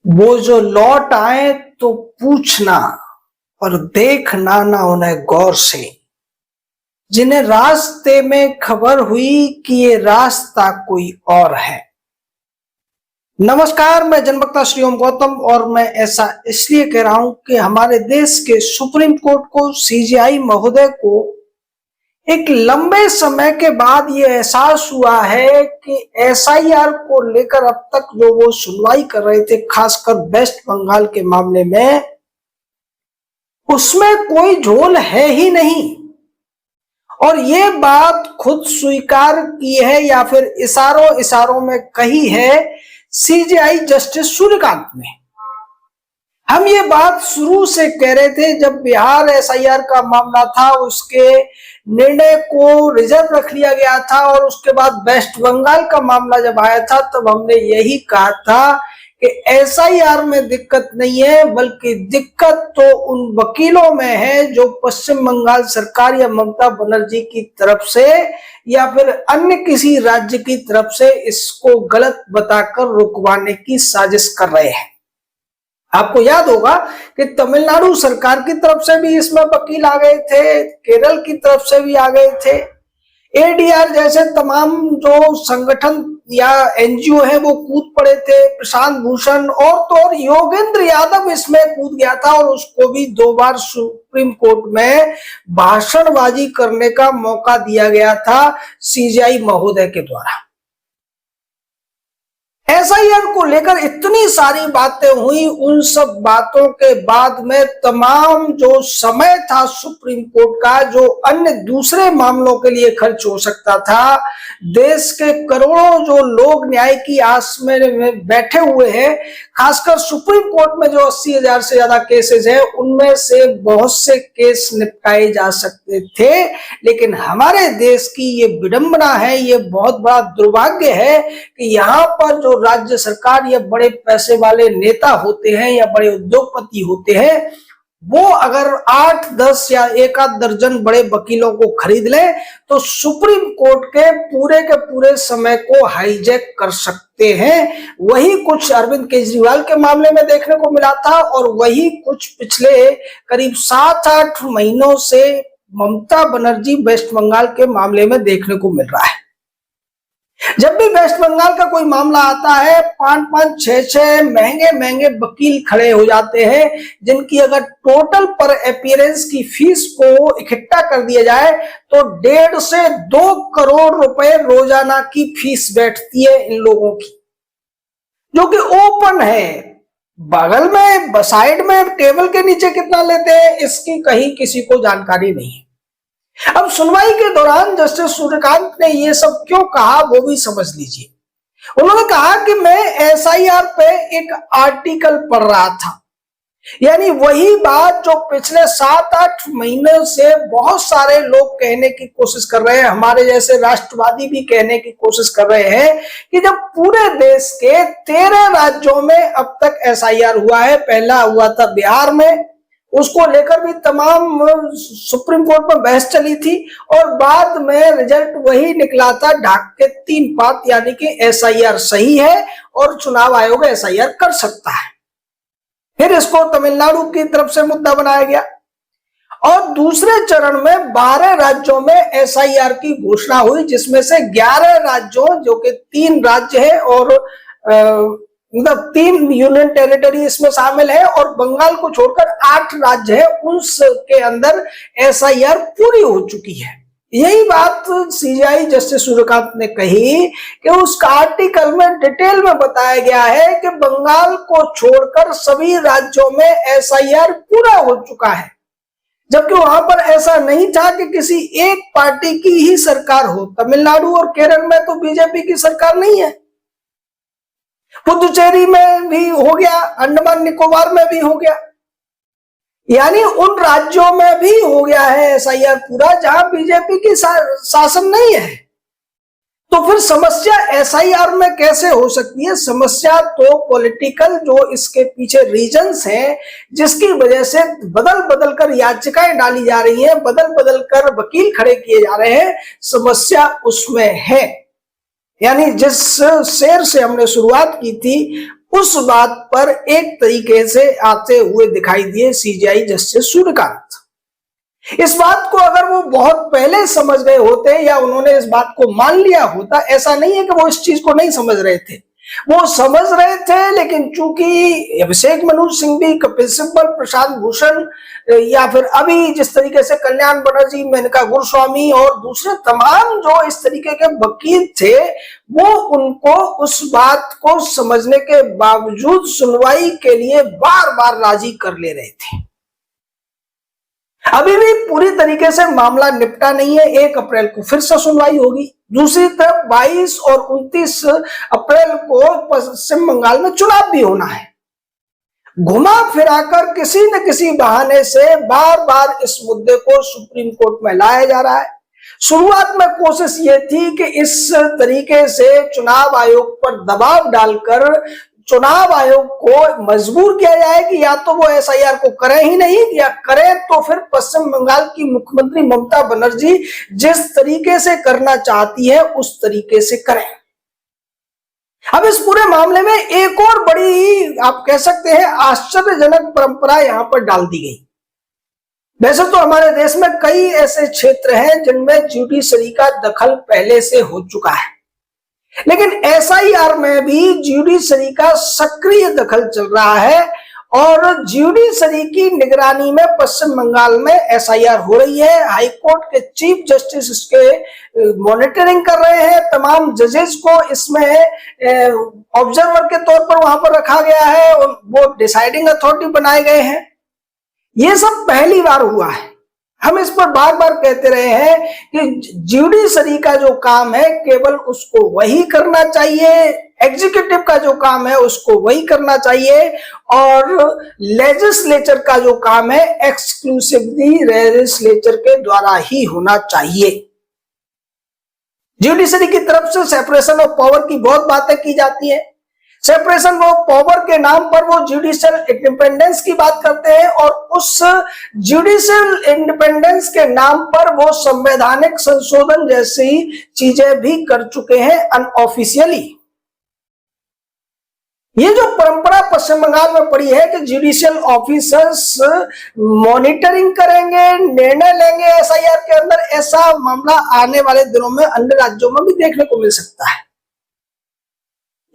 वो जो लौट आए तो पूछना और देखना ना उन्हें गौर से, जिन्हें रास्ते में खबर हुई कि ये रास्ता कोई और है। नमस्कार, मैं जनवक्ता श्री ओम गौतम और मैं ऐसा इसलिए कह रहा हूं कि हमारे देश के सुप्रीम कोर्ट को, सीजेआई महोदय को एक लंबे समय के बाद ये एहसास हुआ है कि एसआईआर को लेकर अब तक जो वो सुनवाई कर रहे थे, खासकर वेस्ट बंगाल के मामले में, उसमें कोई झोल है ही नहीं। और ये बात खुद स्वीकार की है या फिर इशारों इशारों में कही है सीजेआई जस्टिस सूर्यकांत ने। हम ये बात शुरू से कह रहे थे, जब बिहार एसआईआर का मामला था, उसके निर्णय को रिजर्व रख लिया गया था और उसके बाद वेस्ट बंगाल का मामला जब आया था, तब हमने यही कहा था कि एसआईआर में दिक्कत नहीं है, बल्कि दिक्कत तो उन वकीलों में है जो पश्चिम बंगाल सरकार या ममता बनर्जी की तरफ से या फिर अन्य किसी राज्य की तरफ से इसको गलत बताकर रुकवाने की साजिश कर रहे हैं। आपको याद होगा कि तमिलनाडु सरकार की तरफ से भी इसमें वकील आ गए थे, केरल की तरफ से भी आ गए थे, एडीआर जैसे तमाम जो संगठन या एनजीओ है वो कूद पड़े थे, प्रशांत भूषण और तो और योगेंद्र यादव इसमें कूद गया था और उसको भी 2 बार सुप्रीम कोर्ट में भाषणबाजी करने का मौका दिया गया था सीजेआई महोदय के द्वारा। एसआईआर को लेकर इतनी सारी बातें हुई, उन सब बातों के बाद में तमाम जो समय था सुप्रीम कोर्ट का, जो अन्य दूसरे मामलों के लिए खर्च हो सकता था, देश के करोड़ों जो लोग न्याय की आस में बैठे हुए हैं, खासकर सुप्रीम कोर्ट में जो 80,000 से ज्यादा केसेस हैं, उनमें से बहुत से केस निपटाए जा सकते थे। लेकिन हमारे देश की ये विडंबना है, ये बहुत बड़ा दुर्भाग्य है कि यहाँ पर जो राज्य सरकार या बड़े पैसे वाले नेता होते हैं या बड़े उद्योगपति होते हैं, वो अगर 8, 10 या एक आध दर्जन बड़े वकीलों को खरीद ले तो सुप्रीम कोर्ट के पूरे समय को हाईजैक कर सकते हैं। वही कुछ अरविंद केजरीवाल के मामले में देखने को मिला था और वही कुछ पिछले करीब 7-8 महीनों से ममता बनर्जी वेस्ट बंगाल के मामले में देखने को मिल रहा है। जब भी वेस्ट बंगाल का कोई मामला आता है, 5-5, 6-6 महंगे वकील खड़े हो जाते हैं, जिनकी अगर टोटल पर अपीयरेंस की फीस को इकट्ठा कर दिया जाए तो 1.5 से 2 करोड़ रुपए रोजाना की फीस बैठती है इन लोगों की, जो कि ओपन है। बगल में साइड में टेबल के नीचे कितना लेते हैं इसकी कहीं किसी को जानकारी नहीं है। अब सुनवाई के दौरान जस्टिस सूर्यकांत ने ये सब क्यों कहा वो भी समझ लीजिए। उन्होंने कहा कि मैं एसआईआर पे एक आर्टिकल पढ़ रहा था, यानी वही बात जो पिछले 7-8 महीने से बहुत सारे लोग कहने की कोशिश कर रहे हैं, हमारे जैसे राष्ट्रवादी भी कहने की कोशिश कर रहे हैं कि जब पूरे देश के 13 राज्यों में अब तक एसआईआर हुआ है, पहला हुआ था बिहार में, उसको लेकर भी तमाम सुप्रीम कोर्ट में बहस चली थी और बाद में रिजल्ट वही निकला था ढाक के 3 पात, यानी कि एसआईआर सही है और चुनाव आयोग एसआईआर कर सकता है। फिर इसको तमिलनाडु की तरफ से मुद्दा बनाया गया और दूसरे चरण में 12 राज्यों में एसआईआर की घोषणा हुई, जिसमें से 11 राज्यों, जो कि 3 राज्य है और मतलब 3 यूनियन टेरिटरी इसमें शामिल है और बंगाल को छोड़कर 8 राज्य है, उसके अंदर एसआईआर पूरी हो चुकी है। यही बात सीजेआई जस्टिस सूर्यकांत ने कही कि उस आर्टिकल में डिटेल में बताया गया है कि बंगाल को छोड़कर सभी राज्यों में एसआईआर पूरा हो चुका है, जबकि वहां पर ऐसा नहीं था कि किसी एक पार्टी की ही सरकार हो। तमिलनाडु और केरल में तो बीजेपी की सरकार नहीं है, पुदुचेरी में भी हो गया, अंडमान निकोबार में भी हो गया, यानी उन राज्यों में भी हो गया है एसआईआर पूरा जहां बीजेपी की शासन नहीं है। तो फिर समस्या एसआईआर में कैसे हो सकती है? समस्या तो पॉलिटिकल जो इसके पीछे रीजंस हैं, जिसकी वजह से बदल बदल कर याचिकाएं डाली जा रही हैं, बदल बदल कर वकील खड़े किए जा रहे हैं, समस्या उसमें है। यानी जिस शेर से हमने शुरुआत की थी उस बात पर एक तरीके से आते हुए दिखाई दिए सीजेआई जस्टिस सूर्यकांत। इस बात को अगर वो बहुत पहले समझ गए होते या उन्होंने इस बात को मान लिया होता, ऐसा नहीं है कि वो इस चीज को नहीं समझ रहे थे, वो समझ रहे थे, लेकिन चूंकि अभिषेक मनु सिंघवी, कपिल सिब्बल, प्रशांत भूषण या फिर अभी जिस तरीके से कल्याण बनर्जी, मेनका गुरुस्वामी और दूसरे तमाम जो इस तरीके के वकील थे, वो उनको उस बात को समझने के बावजूद सुनवाई के लिए बार बार राजी कर ले रहे थे। अभी भी पूरी तरीके से मामला निपटा नहीं है। 1 अप्रैल को फिर से सुनवाई होगी। दूसरी तरफ 22 और 29 अप्रैल को पश्चिम बंगाल में चुनाव भी होना है। घुमा फिराकर किसी न किसी बहाने से बार बार इस मुद्दे को सुप्रीम कोर्ट में लाया जा रहा है। शुरुआत में कोशिश ये थी कि इस तरीके से चुनाव आयोग पर दबाव डालकर चुनाव आयोग को मजबूर किया जाए कि या तो वो एसआईआर को करें ही नहीं, या करें तो फिर पश्चिम बंगाल की मुख्यमंत्री ममता बनर्जी जिस तरीके से करना चाहती है उस तरीके से करें। अब इस पूरे मामले में एक और बड़ी, आप कह सकते हैं, आश्चर्यजनक परंपरा यहां पर डाल दी गई। वैसे तो हमारे देश में कई ऐसे क्षेत्र हैं जिनमें जुडिशरी का दखल पहले से हो चुका है, लेकिन एसआईआर में भी जुडिशरी का सक्रिय दखल चल रहा है और जुडिशरी की निगरानी में पश्चिम बंगाल में एसआईआर हो रही है। हाईकोर्ट के चीफ जस्टिस इसके मॉनिटरिंग कर रहे हैं। तमाम जजेस को इसमें ऑब्जर्वर के तौर पर वहां पर रखा गया है और वो डिसाइडिंग अथॉरिटी बनाए गए हैं। ये सब पहली बार हुआ है। हम इस पर बार बार कहते रहे हैं कि जुडिशरी का जो काम है केवल उसको वही करना चाहिए, एग्जीक्यूटिव का जो काम है उसको वही करना चाहिए, और लेजिस्लेचर का जो काम है एक्सक्लूसिवली लेजिस्लेचर के द्वारा ही होना चाहिए। जुडिशरी की तरफ से सेपरेशन ऑफ पावर की बहुत बातें की जाती है। सेपरेशन ऑफ पावर के नाम पर वो जुडिशियल इंडिपेंडेंस की बात करते हैं और उस जुडिशियल इंडिपेंडेंस के नाम पर वो संवैधानिक संशोधन जैसी चीजें भी कर चुके हैं अनऑफिशियली। ये जो परंपरा पश्चिम बंगाल में पड़ी है कि जुडिशियल ऑफिसर्स मॉनिटरिंग करेंगे, निर्णय लेंगे एसआईआर के अंदर, ऐसा मामला आने वाले दिनों में अन्य राज्यों में भी देखने को मिल सकता है।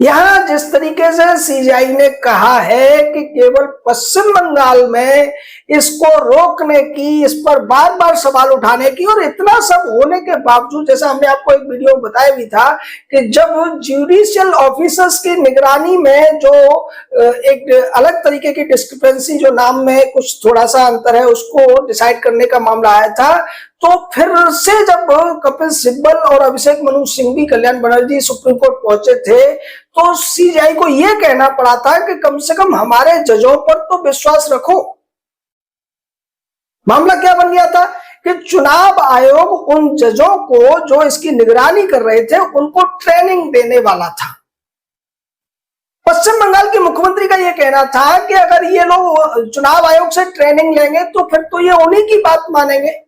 यहां जिस तरीके से सीजेआई ने कहा है कि केवल पश्चिम बंगाल में इसको रोकने की, इस पर बार बार सवाल उठाने की, और इतना सब होने के बावजूद, जैसा हमने आपको एक वीडियो में बताया भी था कि जब जुडिशियल ऑफिसर्स की निगरानी में जो एक अलग तरीके की डिस्क्रिपेंसी, जो नाम में कुछ थोड़ा सा अंतर है, उसको डिसाइड करने का मामला आया था, तो फिर से जब कपिल सिब्बल और अभिषेक मनु सिंघवी, कल्याण बनर्जी सुप्रीम कोर्ट पहुंचे थे, तो सीजेआई को यह कहना पड़ा था कि कम से कम हमारे जजों पर तो विश्वास रखो। मामला क्या बन गया था कि चुनाव आयोग उन जजों को जो इसकी निगरानी कर रहे थे उनको ट्रेनिंग देने वाला था। पश्चिम बंगाल के मुख्यमंत्री का यह कहना था कि अगर ये लोग चुनाव आयोग से ट्रेनिंग लेंगे तो फिर तो ये उन्हीं की बात मानेंगे।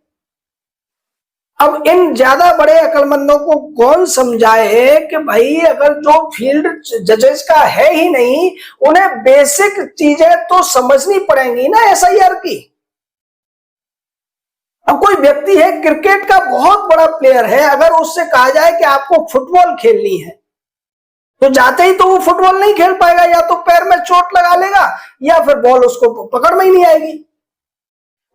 अब इन ज्यादा बड़े अक्लमंदों को कौन समझाए कि भाई अगर जो फील्ड जजेस का है ही नहीं, उन्हें बेसिक चीजें तो समझनी पड़ेंगी ना एसआईआर की। अब कोई व्यक्ति है, क्रिकेट का बहुत बड़ा प्लेयर है, अगर उससे कहा जाए कि आपको फुटबॉल खेलनी है तो जाते ही तो वो फुटबॉल नहीं खेल पाएगा, या तो पैर में चोट लगा लेगा या फिर बॉल उसको पकड़ में ही नहीं आएगी।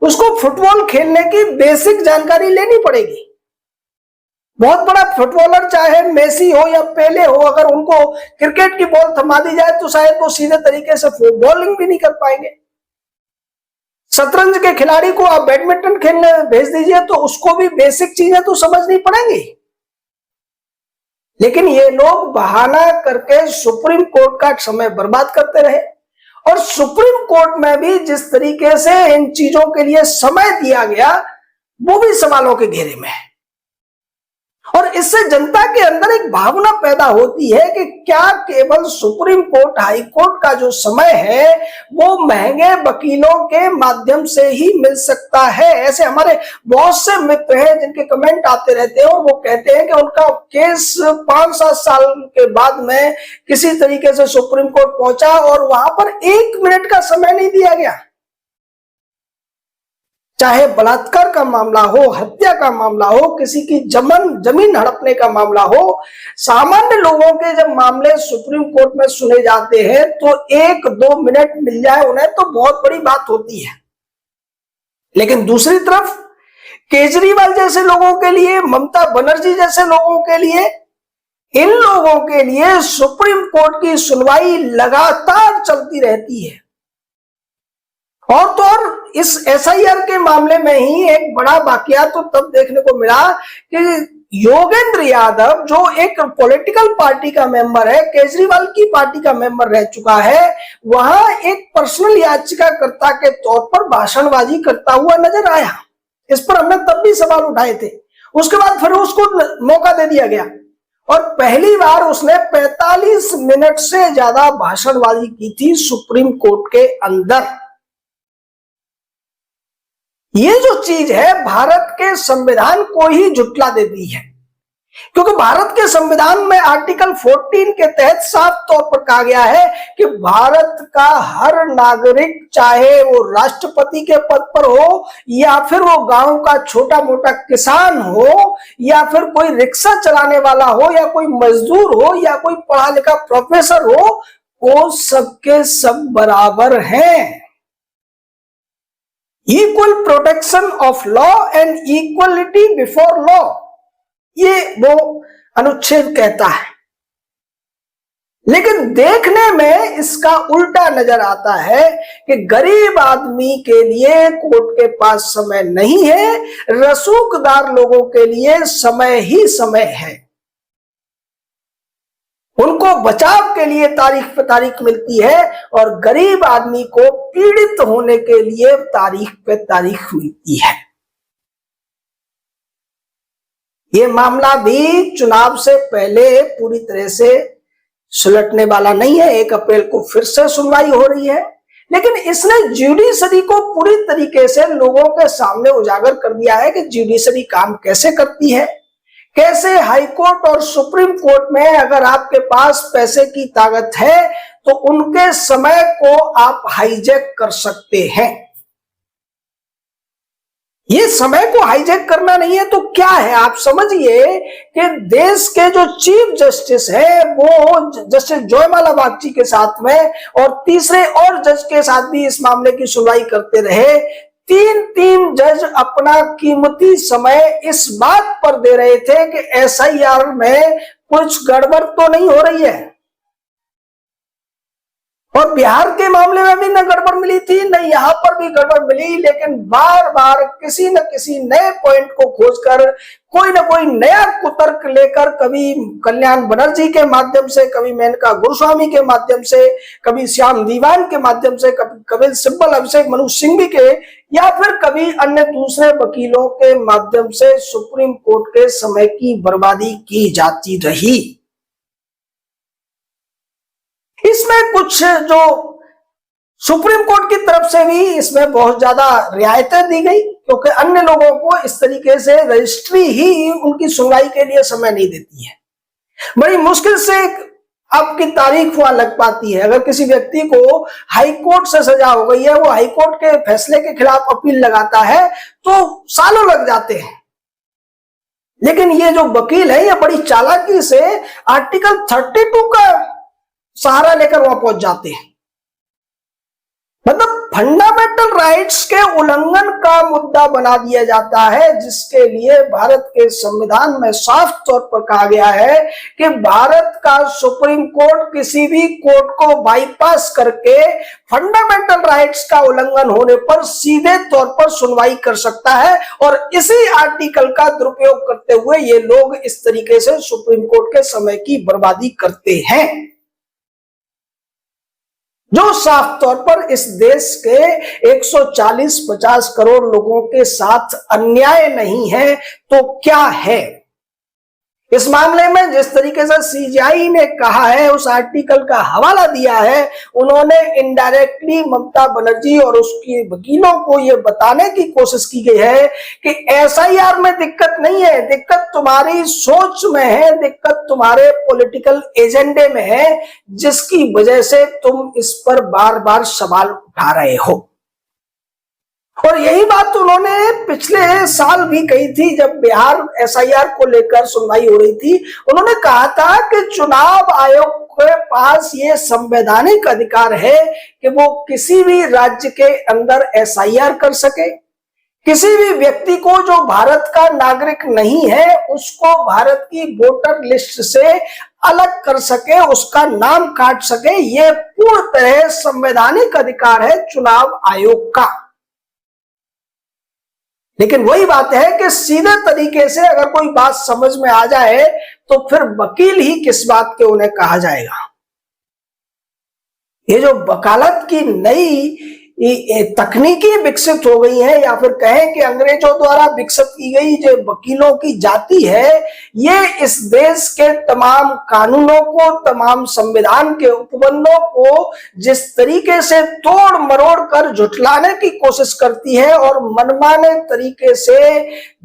उसको फुटबॉल खेलने की बेसिक जानकारी लेनी पड़ेगी। बहुत बड़ा फुटबॉलर चाहे मेसी हो या पेले हो, अगर उनको क्रिकेट की बॉल थमा दी जाए तो शायद वो सीधे तरीके से बॉलिंग भी नहीं कर पाएंगे। शतरंज के खिलाड़ी को आप बैडमिंटन खेलने भेज दीजिए तो उसको भी बेसिक चीजें तो समझनी पड़ेंगी। लेकिन ये लोग बहाना करके सुप्रीम कोर्ट का समय बर्बाद करते रहे, और सुप्रीम कोर्ट में भी जिस तरीके से इन चीजों के लिए समय दिया गया वो भी सवालों के घेरे में है। और इससे जनता के अंदर एक भावना पैदा होती है कि क्या केवल सुप्रीम कोर्ट, हाई कोर्ट का जो समय है वो महंगे वकीलों के माध्यम से ही मिल सकता है। ऐसे हमारे बहुत से मित्र हैं जिनके कमेंट आते रहते हैं और वो कहते हैं कि उनका केस 5-7 साल के बाद में किसी तरीके से सुप्रीम कोर्ट पहुंचा और वहां पर 1 मिनट का समय नहीं दिया गया। चाहे बलात्कार का मामला हो, हत्या का मामला हो, किसी की जमीन हड़पने का मामला हो, सामान्य लोगों के जब मामले सुप्रीम कोर्ट में सुने जाते हैं तो 1-2 मिनट मिल जाए उन्हें तो बहुत बड़ी बात होती है। लेकिन दूसरी तरफ केजरीवाल जैसे लोगों के लिए, ममता बनर्जी जैसे लोगों के लिए, इन लोगों के लिए सुप्रीम कोर्ट की सुनवाई लगातार चलती रहती है। और तो और इस एसआईआर के मामले में ही एक बड़ा वाकया तो तब देखने को मिला कि योगेंद्र यादव जो एक पॉलिटिकल पार्टी का मेंबर है, केजरीवाल की पार्टी का मेंबर रह चुका है, वहां एक पर्सनल याचिकाकर्ता के तौर पर भाषणबाजी करता हुआ नजर आया। इस पर हमने तब भी सवाल उठाए थे। उसके बाद फिर उसको मौका दे दिया गया और पहली बार उसने 45 मिनट से ज्यादा भाषणबाजी की थी सुप्रीम कोर्ट के अंदर। ये जो चीज है भारत के संविधान को ही झुठला देती है, क्योंकि भारत के संविधान में आर्टिकल 14 के तहत साफ तौर पर कहा गया है कि भारत का हर नागरिक, चाहे वो राष्ट्रपति के पद पर हो या फिर वो गांव का छोटा मोटा किसान हो या फिर कोई रिक्शा चलाने वाला हो या कोई मजदूर हो या कोई पढ़ा लिखा प्रोफेसर हो, वो सबके सब बराबर हैं। Equal protection of law and equality before law, ये वो अनुच्छेद कहता है। लेकिन देखने में इसका उल्टा नजर आता है कि गरीब आदमी के लिए कोर्ट के पास समय नहीं है, रसूखदार लोगों के लिए समय ही समय है। उनको बचाव के लिए तारीख पे तारीख मिलती है और गरीब आदमी को पीड़ित होने के लिए तारीख पे तारीख मिलती है। ये मामला भी चुनाव से पहले पूरी तरह से सुलटने वाला नहीं है। 1 अप्रैल को फिर से सुनवाई हो रही है, लेकिन इसने जुडिशरी को पूरी तरीके से लोगों के सामने उजागर कर दिया है कि जुडिशरी काम कैसे करती है, कैसे हाई कोर्ट और सुप्रीम कोर्ट में अगर आपके पास पैसे की ताकत है तो उनके समय को आप हाईजैक कर सकते हैं। ये समय को हाईजैक करना नहीं है तो क्या है? आप समझिए कि देश के जो चीफ जस्टिस है वो जस्टिस जयमाला बागची के साथ में और तीसरे और जज के साथ भी इस मामले की सुनवाई करते रहे। 3 जज अपना कीमती समय इस बात पर दे रहे थे कि एसआईआर में कुछ गड़बड़ तो नहीं हो रही है। और बिहार के मामले में भी न गड़बड़ मिली थी, न यहां पर भी गड़बड़ मिली, लेकिन बार बार किसी न किसी नए पॉइंट को खोजकर कोई न कोई नया कुतर्क लेकर, कभी कल्याण बनर्जी के माध्यम से, कभी मेनका गोस्वामी के माध्यम से, कभी श्याम दीवान के माध्यम से, कभी कपिल सिब्बल, अभिषेक मनु सिंघवी के, या फिर कभी अन्य दूसरे वकीलों के माध्यम से सुप्रीम कोर्ट के समय की बर्बादी की जाती रही। इसमें कुछ जो सुप्रीम कोर्ट की तरफ से भी इसमें बहुत ज्यादा रियायतें दी गई, क्योंकि अन्य लोगों को इस तरीके से रजिस्ट्री ही उनकी सुनवाई के लिए समय नहीं देती है। बड़ी मुश्किल से आपकी तारीख वहां लग पाती है। अगर किसी व्यक्ति को हाई कोर्ट से सजा हो गई है, वो हाई कोर्ट के फैसले के खिलाफ अपील लगाता है तो सालों लग जाते हैं। लेकिन ये जो वकील है ये बड़ी चालाकी से आर्टिकल 32 का सहारा लेकर वहां पहुंच जाते हैं। मतलब फंडामेंटल राइट्स के उल्लंघन का मुद्दा बना दिया जाता है, जिसके लिए भारत के संविधान में साफ तौर पर कहा गया है कि भारत का सुप्रीम कोर्ट किसी भी कोर्ट को बाईपास करके फंडामेंटल राइट्स का उल्लंघन होने पर सीधे तौर पर सुनवाई कर सकता है। और इसी आर्टिकल का दुरुपयोग करते हुए ये लोग इस तरीके से सुप्रीम कोर्ट के समय की बर्बादी करते हैं, जो साफ तौर पर इस देश के 140-50 करोड़ लोगों के साथ अन्याय नहीं है तो क्या है। इस मामले में जिस तरीके से सीजीआई ने कहा है, उस आर्टिकल का हवाला दिया है, उन्होंने इनडायरेक्टली ममता बनर्जी और उसकी वकीलों को यह बताने की कोशिश की गई है कि एसआईआर में दिक्कत नहीं है, दिक्कत तुम्हारी सोच में है, दिक्कत तुम्हारे पॉलिटिकल एजेंडे में है, जिसकी वजह से तुम इस पर बार बार सवाल उठा रहे हो। और यही बात उन्होंने पिछले साल भी कही थी, जब बिहार एसआईआर को लेकर सुनवाई हो रही थी। उन्होंने कहा था कि चुनाव आयोग के पास ये संवैधानिक अधिकार है कि वो किसी भी राज्य के अंदर एसआईआर कर सके, किसी भी व्यक्ति को जो भारत का नागरिक नहीं है उसको भारत की वोटर लिस्ट से अलग कर सके, उसका नाम काट सके। ये पूर्ण तरह संवैधानिक अधिकार है चुनाव आयोग का। लेकिन वही बात है कि सीधे तरीके से अगर कोई बात समझ में आ जाए तो फिर वकील ही किस बात के उन्हें कहा जाएगा। ये जो वकालत की नई तकनीकी विकसित हो गई है, या फिर कहें कि अंग्रेजों द्वारा विकसित की गई जो वकीलों की जाति है, ये इस देश के तमाम कानूनों को, तमाम संविधान के उपबंधों को जिस तरीके से तोड़ मरोड़ कर झुठलाने की कोशिश करती है और मनमाने तरीके से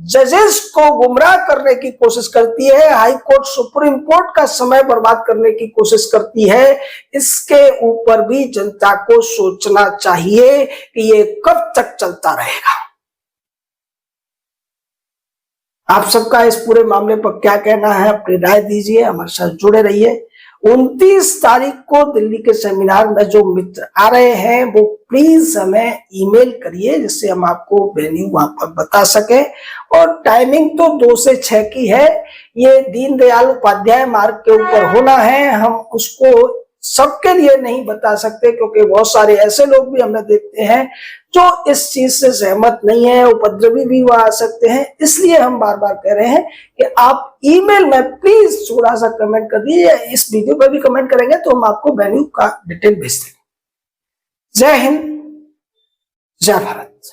जजेस को गुमराह करने की कोशिश करती है, हाई कोर्ट सुप्रीम कोर्ट का समय बर्बाद करने की कोशिश करती है, इसके ऊपर भी जनता को सोचना चाहिए कि ये कब तक चलता रहेगा। आप सबका इस पूरे मामले पर क्या कहना है, अपनी राय दीजिए, हमारे साथ जुड़े रहिए। 29 तारीख को दिल्ली के सेमिनार में जो मित्र आ रहे हैं वो प्लीज हमें ईमेल करिए, जिससे हम आपको वेन्यू वहां पर बता सके। और टाइमिंग तो 2 से 6 की है। ये दीनदयाल उपाध्याय मार्ग के ऊपर होना है। हम उसको सबके लिए नहीं बता सकते क्योंकि बहुत सारे ऐसे लोग भी हमें देखते हैं जो इस चीज से सहमत नहीं है, उपद्रवी भी वहां आ सकते हैं। इसलिए हम बार बार कह रहे हैं कि आप ईमेल में प्लीज थोड़ा सा कमेंट कर दीजिए। इस वीडियो पर भी कमेंट करेंगे तो हम आपको वेन्यू का डिटेल भेज देंगे। जय हिंद, जय भारत।